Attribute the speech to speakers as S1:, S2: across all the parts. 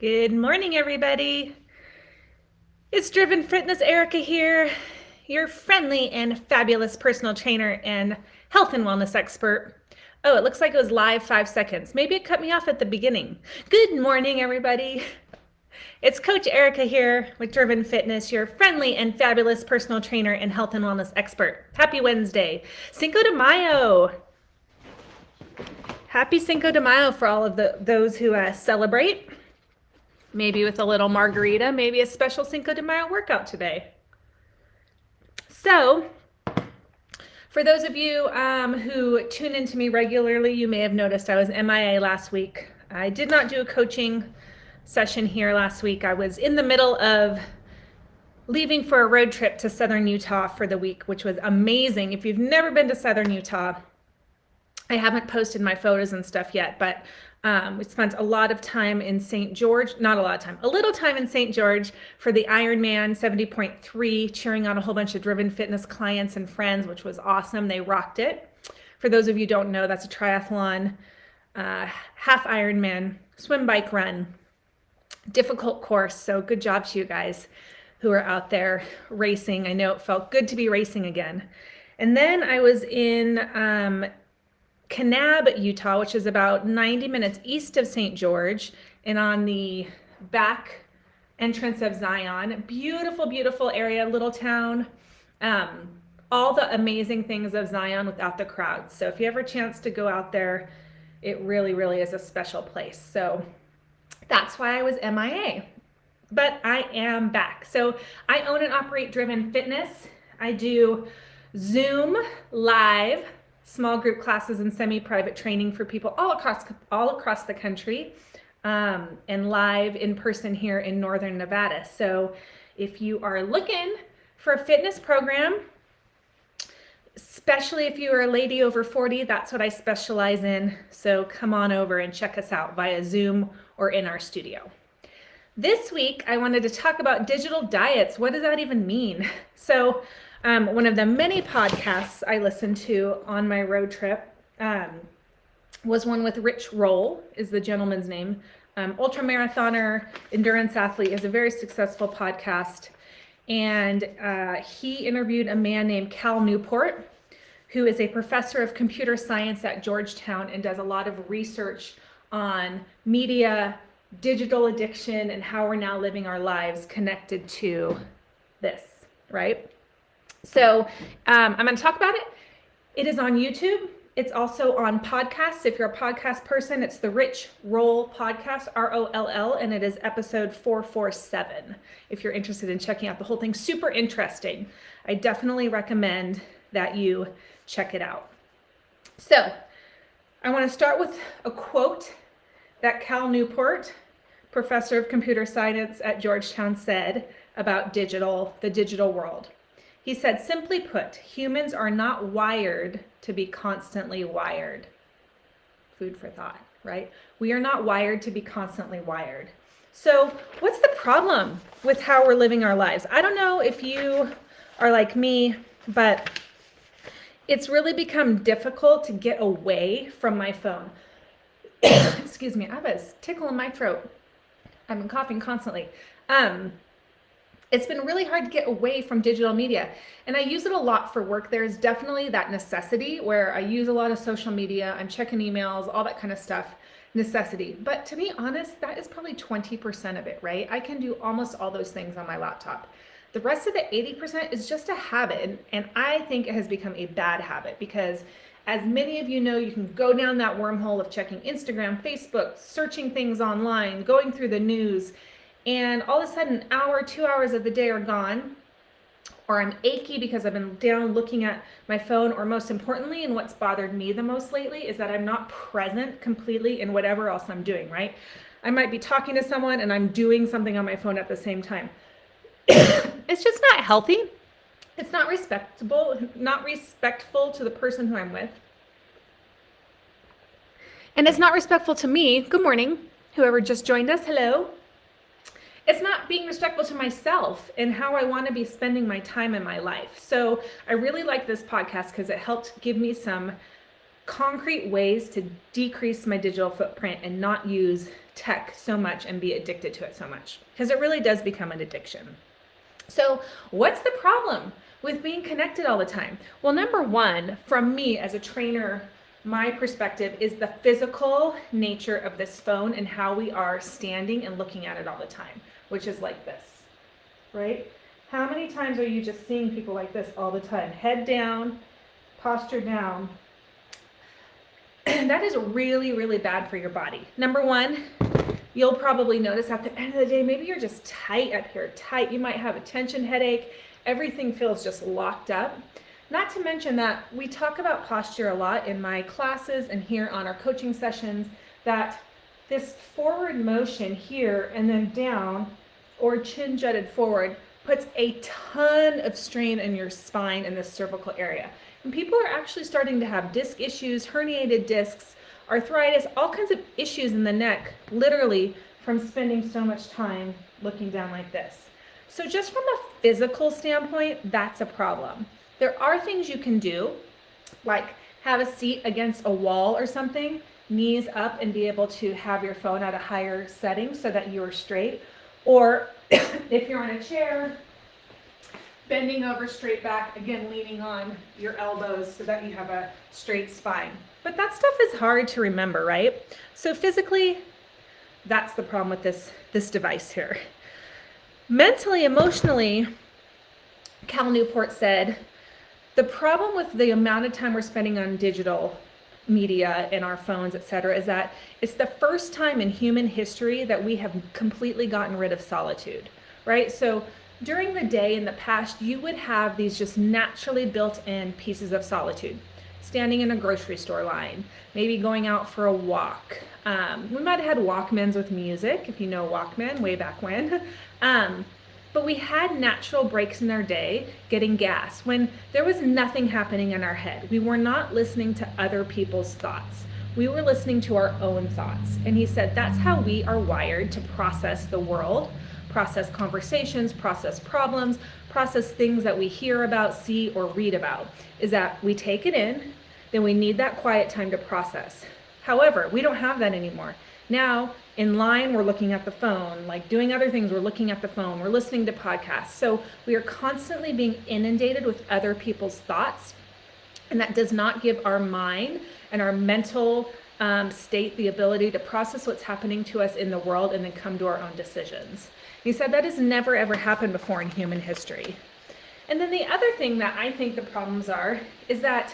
S1: Good morning, everybody. It's Driven Fitness Erica here, your friendly and fabulous personal trainer and health and wellness expert. Oh, it looks like it was live 5 seconds. Maybe it cut me off at the beginning. Good morning, everybody. It's Coach Erica here with Driven Fitness, your friendly and fabulous personal trainer and health and wellness expert. Happy Wednesday. Cinco de Mayo. Happy Cinco de Mayo for all of those who celebrate. Maybe with a little margarita, maybe a special Cinco de Mayo workout today. So, for those of you who tune into me regularly, you may have noticed I was MIA last week. I did not do a coaching session here last week. I was in the middle of leaving for a road trip to Southern Utah for the week, which was amazing. If you've never been to Southern Utah, I haven't posted my photos and stuff yet, but we spent a lot of time in St. George, not a lot of time, a little time in St. George for the Ironman 70.3, cheering on a whole bunch of Driven Fitness clients and friends, which was awesome. They rocked it. For those of you who don't know, that's a triathlon, half Ironman, swim, bike, run, difficult course. So good job to you guys who are out there racing. I know it felt good to be racing again. And then I was in Kanab, Utah, which is about 90 minutes east of St. George and on the back entrance of Zion. Beautiful, beautiful area, little town. All the amazing things of Zion without the crowds. So if you ever chance to go out there, it really, really is a special place. So that's why I was MIA. But I am back. So I own and operate Driven Fitness. I do Zoom live small group classes and semi-private training for people all across the country, and live in person here in Northern Nevada. So if you are looking for a fitness program, especially if you are a lady over 40, that's what I specialize in. So come on over and check us out via Zoom or in our studio. This week, I wanted to talk about digital diets. What does that even mean? So one of the many podcasts I listened to on my road trip was one with Rich Roll, is the gentleman's name. Ultra marathoner, endurance athlete, is a very successful podcast. And he interviewed a man named Cal Newport, who is a professor of computer science at Georgetown and does a lot of research on media, digital addiction, and how we're now living our lives connected to this, right? So I'm going to talk about it. It is on YouTube. It's also on podcasts. If you're a podcast person, it's the Rich Roll podcast, ROLL, and it is episode 447. If you're interested in checking out the whole thing, super interesting. I definitely recommend that you check it out. So I want to start with a quote that Cal Newport, professor of computer science at Georgetown, said about the digital world. He said, simply put, humans are not wired to be constantly wired. Food for thought, right? We are not wired to be constantly wired. So what's the problem with how we're living our lives? I don't know if you are like me, but it's really become difficult to get away from my phone. Excuse me, I have a tickle in my throat. I've been coughing constantly. It's been really hard to get away from digital media, and I use it a lot for work. There's definitely that necessity where I use a lot of social media, I'm checking emails, all that kind of stuff, necessity. But to be honest, that is probably 20% of it, right? I can do almost all those things on my laptop. The rest of the 80% is just a habit, and I think it has become a bad habit because, as many of you know, you can go down that wormhole of checking Instagram, Facebook, searching things online, going through the news, and all of a sudden, an hour, 2 hours of the day are gone, or I'm achy because I've been down looking at my phone, or most importantly, and what's bothered me the most lately is that I'm not present completely in whatever else I'm doing, right? I might be talking to someone and I'm doing something on my phone at the same time. It's just not healthy. It's not not respectful to the person who I'm with. And it's not respectful to me. Good morning, whoever just joined us, hello. It's not being respectful to myself and how I want to be spending my time in my life. So I really like this podcast because it helped give me some concrete ways to decrease my digital footprint and not use tech so much and be addicted to it so much, because it really does become an addiction. So what's the problem with being connected all the time? Well, number one, from me as a trainer, my perspective is the physical nature of this phone and how we are standing and looking at it all the time, which is like this, right? How many times are you just seeing people like this all the time? Head down, posture down. That is really, really bad for your body. Number one, you'll probably notice at the end of the day, maybe you're just tight up here, tight. You might have a tension headache. Everything feels just locked up. Not to mention that we talk about posture a lot in my classes and here on our coaching sessions, that this forward motion here and then down or chin jutted forward puts a ton of strain in your spine in this cervical area. And people are actually starting to have disc issues, herniated discs, arthritis, all kinds of issues in the neck, literally from spending so much time looking down like this. So just from a physical standpoint, that's a problem. There are things you can do, like have a seat against a wall or something, knees up, and be able to have your phone at a higher setting so that you are straight. Or if you're on a chair, bending over straight back, again, leaning on your elbows so that you have a straight spine. But that stuff is hard to remember, right? So physically, that's the problem with this device here. Mentally, emotionally, Cal Newport said, the problem with the amount of time we're spending on digital media and our phones, etc., is that it's the first time in human history that we have completely gotten rid of solitude, right? So during the day in the past, you would have these just naturally built-in pieces of solitude. Standing in a grocery store line, maybe going out for a walk. We might have had Walkmans with music, if you know Walkman, way back when. But we had natural breaks in our day, getting gas, when there was nothing happening in our head. We were not listening to other people's thoughts. We were listening to our own thoughts. And he said that's how we are wired to process the world, process conversations, process problems, process things that we hear about, see, or read about, is that we take it in, then we need that quiet time to process. However, we don't have that anymore. Now, in line, we're looking at the phone, like doing other things, we're looking at the phone, we're listening to podcasts. So we are constantly being inundated with other people's thoughts, and that does not give our mind and our mental state the ability to process what's happening to us in the world and then come to our own decisions. He said that has never ever happened before in human history. And then the other thing that I think the problems are is that,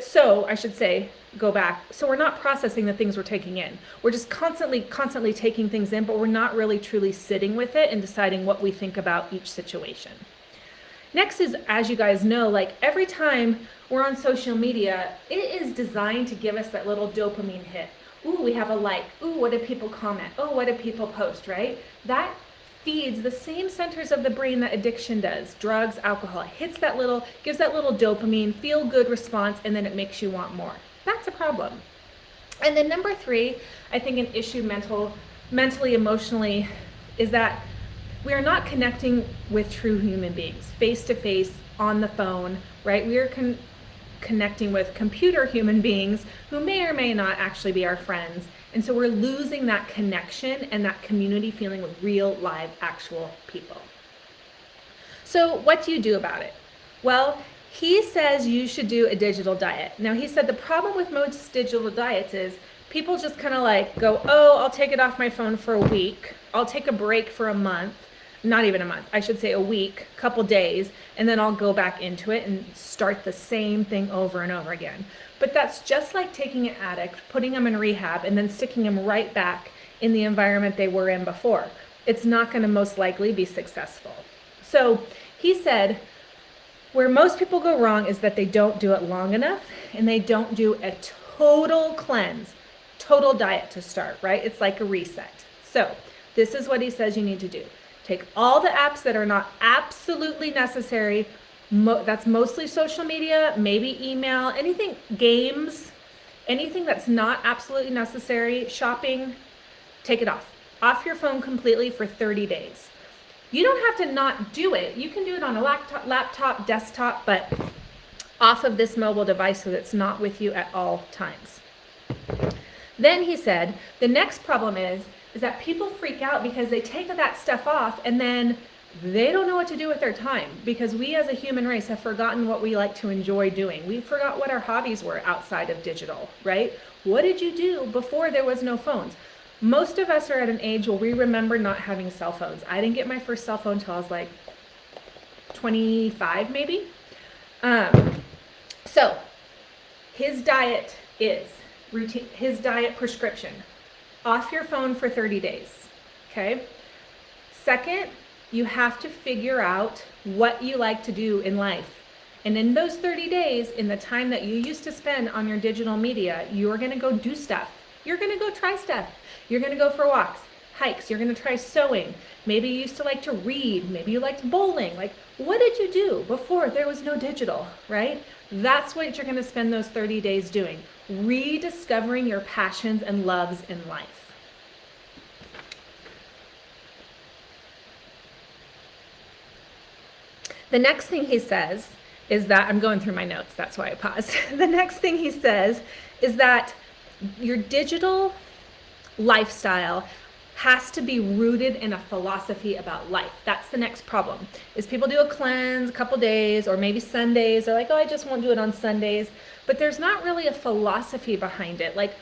S1: so I should say, go back. So we're not processing the things we're taking in. We're just constantly taking things in, but we're not really truly sitting with it and deciding what we think about each situation. Next is, as you guys know, like every time we're on social media, it is designed to give us that little dopamine hit. Ooh, we have a like. Ooh, what did people comment? Oh, what did people post, right? That feeds the same centers of the brain that addiction does. Drugs, alcohol, it hits that little, gives that little dopamine, feel good response, and then it makes you want more. That's a problem. And then number 3, I think an issue mentally, emotionally, is that we are not connecting with true human beings, face to face, on the phone, right? We are connecting with computer human beings who may or may not actually be our friends. And so we're losing that connection and that community feeling with real, live, actual people. So what do you do about it? Well, he says you should do a digital diet. Now, he said the problem with most digital diets is people just kind of like go, oh, I'll take it off my phone for a week. I'll take a break for a month. Not even a month, I should say a week, couple days, and then I'll go back into it and start the same thing over and over again. But that's just like taking an addict, putting them in rehab, and then sticking them right back in the environment they were in before. It's not going to most likely be successful. So he said, where most people go wrong is that they don't do it long enough, and they don't do a total cleanse, total diet to start, right? It's like a reset. So this is what he says you need to do. Take all the apps that are not absolutely necessary. That's mostly social media, maybe email, anything, games, anything that's not absolutely necessary, shopping, take it off your phone completely for 30 days. You don't have to not do it. You can do it on a laptop, desktop, but off of this mobile device so that it's not with you at all times. Then he said, the next problem is that people freak out because they take that stuff off and then they don't know what to do with their time, because we as a human race have forgotten what we like to enjoy doing. We forgot what our hobbies were outside of digital, right? What did you do before there was no phones? Most of us are at an age where we remember not having cell phones. I didn't get my first cell phone until I was like 25 maybe. So his diet is routine, his diet prescription, off your phone for 30 days, okay? Second, you have to figure out what you like to do in life. And in those 30 days, in the time that you used to spend on your digital media, you're gonna go do stuff. You're gonna go try stuff. You're gonna go for walks, hikes, you're gonna try sewing. Maybe you used to like to read, maybe you liked bowling. Like, what did you do before there was no digital, right? That's what you're gonna spend those 30 days doing, rediscovering your passions and loves in life. The next thing he says is that, I'm going through my notes, that's why I paused. The next thing he says is that your digital lifestyle has to be rooted in a philosophy about life. That's the next problem, is people do a cleanse a couple days, or maybe Sundays. They're like, oh, I just won't do it on Sundays. But there's not really a philosophy behind it. Like,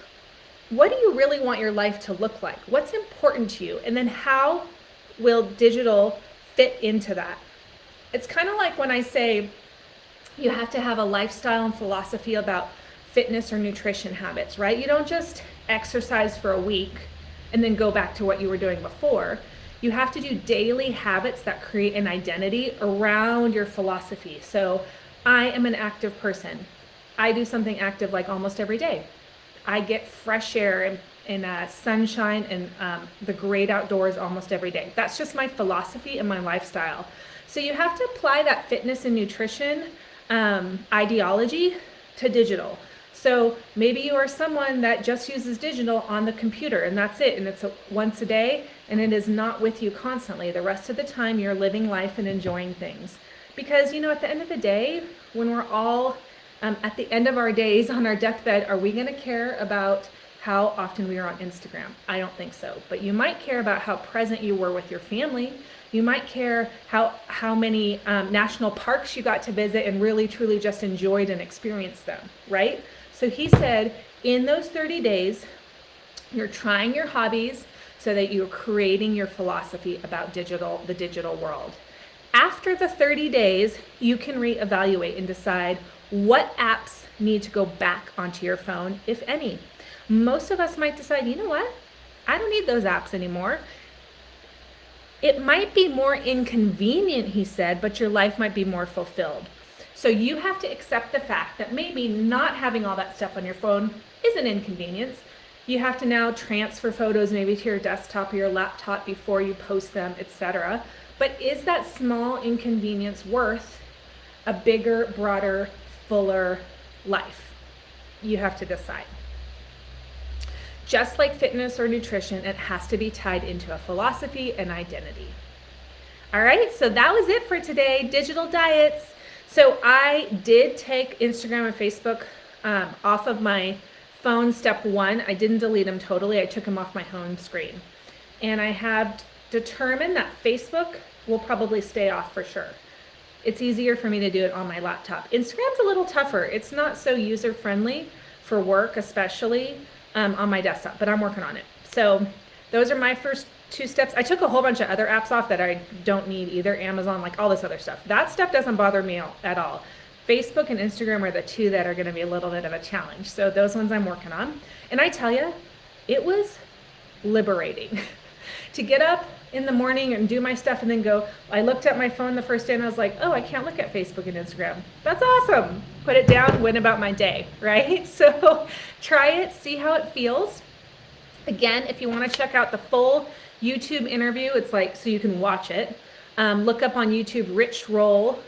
S1: what do you really want your life to look like? What's important to you? And then how will digital fit into that? It's kind of like when I say you have to have a lifestyle and philosophy about fitness or nutrition habits, right? You don't just exercise for a week and then go back to what you were doing before. You have to do daily habits that create an identity around your philosophy. So I am an active person. I do something active like almost every day. I get fresh air and sunshine and the great outdoors almost every day. That's just my philosophy and my lifestyle. So you have to apply that fitness and nutrition ideology to digital. So maybe you are someone that just uses digital on the computer and that's it. And it's once a day and it is not with you constantly. The rest of the time you're living life and enjoying things. Because, you know, at the end of the day, when we're all at the end of our days on our deathbed, are we going to care about how often we are on Instagram? I don't think so. But you might care about how present you were with your family. You might care how many national parks you got to visit and really truly just enjoyed and experienced them, right? So he said, in those 30 days, you're trying your hobbies so that you're creating your philosophy about the digital world. After the 30 days, you can reevaluate and decide what apps need to go back onto your phone, if any. Most of us might decide, you know what? I don't need those apps anymore. It might be more inconvenient, he said, but your life might be more fulfilled. So you have to accept the fact that maybe not having all that stuff on your phone is an inconvenience. You have to now transfer photos maybe to your desktop or your laptop before you post them, etc. But is that small inconvenience worth a bigger, broader, fuller life? You have to decide. Just like fitness or nutrition, it has to be tied into a philosophy and identity. All right, so that was it for today, digital diets. So I did take Instagram and Facebook off of my phone, step one. I didn't delete them totally. I took them off my home screen. And I have determined that Facebook will probably stay off for sure. It's easier for me to do it on my laptop. Instagram's a little tougher. It's not so user-friendly for work, especially on my desktop, but I'm working on it. So those are my first two steps. I took a whole bunch of other apps off that I don't need either, Amazon, like all this other stuff. That stuff doesn't bother me at all. Facebook and Instagram are the two that are gonna be a little bit of a challenge. So those ones I'm working on. And I tell you, it was liberating to get up in the morning and do my stuff and then go, I looked at my phone the first day and I was like, oh, I can't look at Facebook and Instagram. That's awesome. Put it down, went about my day, right? So try it, see how it feels. Again, if you want to check out the full YouTube interview, it's like, so you can watch it. Look up on YouTube, Rich Roll,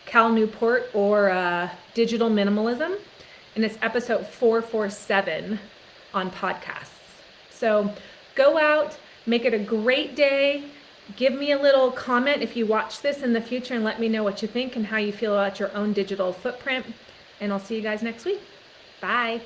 S1: Cal Newport, or Digital Minimalism. And it's episode 447 on podcasts. So go out, make it a great day. Give me a little comment if you watch this in the future and let me know what you think and how you feel about your own digital footprint. and I'll see you guys next week. Bye.